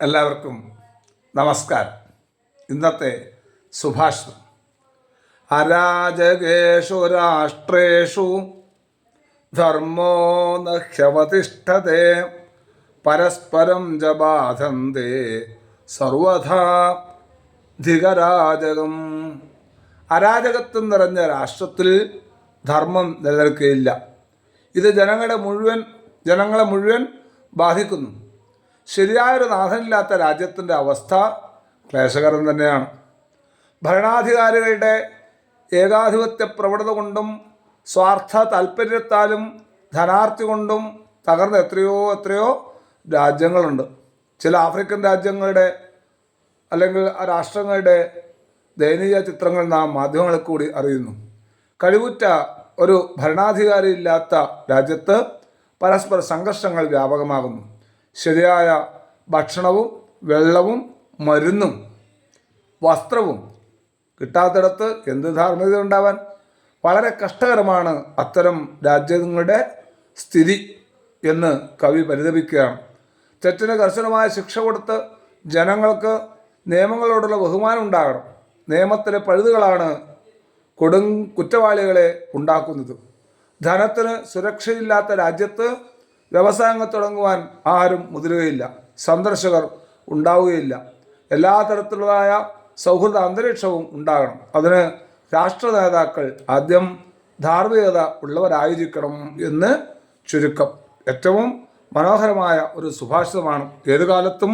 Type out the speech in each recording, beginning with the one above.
എല്ലാവർക്കും നമസ്കാരം. ഇന്നത്തെ സുഭാഷിതം: അരാജകേഷു രാഷ്ട്രേഷു ധർമ്മോ നഹ്യവതിഷ്ഠതേ പരസ്പരം ച ബാധന്തേ സർവഥാ ധികരാജകം. അരാജകത്വം നിറഞ്ഞ രാഷ്ട്രത്തിൽ ധർമ്മം നിലനിൽക്കുകയില്ല. ഇത് ജനങ്ങളെ മുഴുവൻ ബാധിക്കുന്നു. ശരിയായൊരു നാഥനില്ലാത്ത രാജ്യത്തിൻ്റെ അവസ്ഥ ക്ലേശകരം തന്നെയാണ്. ഭരണാധികാരികളുടെ ഏകാധിപത്യ പ്രവണത കൊണ്ടും സ്വാർത്ഥ താല്പര്യത്താലും ധനാർത്തി കൊണ്ടും തകർന്ന എത്രയോ രാജ്യങ്ങളുണ്ട്. ചില ആഫ്രിക്കൻ രാജ്യങ്ങളുടെ അല്ലെങ്കിൽ ആ രാഷ്ട്രങ്ങളുടെ ദയനീയ ചിത്രങ്ങൾ നാം മാധ്യമങ്ങളിൽ കൂടി അറിയുന്നു. കഴിവുറ്റ ഒരു ഭരണാധികാരി ഇല്ലാത്ത രാജ്യത്ത് പരസ്പര സംഘർഷങ്ങൾ വ്യാപകമാകുന്നു. ശരിയായ ഭക്ഷണവും വെള്ളവും മരുന്നും വസ്ത്രവും കിട്ടാത്തിടത്ത് എന്ത് ധാർമ്മികത ഉണ്ടാവാൻ? വളരെ കഷ്ടകരമാണ് അത്തരം രാജ്യങ്ങളുടെ സ്ഥിതി എന്ന് കവി പരിതപിക്കുകയാണ്. തെറ്റിന് കർശനമായ ശിക്ഷ കൊടുത്ത് ജനങ്ങൾക്ക് നിയമങ്ങളോടുള്ള ബഹുമാനം ഉണ്ടാകണം. നിയമത്തിലെ പഴുതുകളാണ് കുറ്റവാളികളെ ഉണ്ടാക്കുന്നത്. ധനത്തിന് സുരക്ഷയില്ലാത്ത രാജ്യത്ത് വ്യവസായങ്ങൾ തുടങ്ങുവാൻ ആരും മുതിരുകയില്ല. സന്ദർശകർ ഉണ്ടാവുകയില്ല. എല്ലാ തരത്തിലുള്ളതായ സൗഹൃദ അന്തരീക്ഷവും ഉണ്ടാകണം. അതിന് രാഷ്ട്ര നേതാക്കൾ ആദ്യം ധാർമ്മികത ഉള്ളവരായിരിക്കണം എന്ന് ചുരുക്കം. ഏറ്റവും മനോഹരമായ ഒരു സുഭാഷിതമാണ്. ഏതു കാലത്തും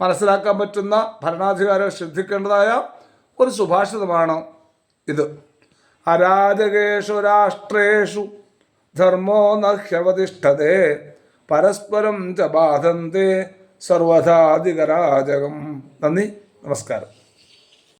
മനസ്സിലാക്കാൻ പറ്റുന്ന, ഭരണാധികാരികൾ ശ്രദ്ധിക്കേണ്ടതായ ഒരു സുഭാഷിതമാണ് ഇത്. അരാജകേഷു രാഷ്ട്രേഷു ധർമ്മോ നഹ്യവതിഷ്ഠതേ പരസ്പരം ച ബാധന്തേ സർവഥാധികരാജകം. നന്ദി, നമസ്കാരം.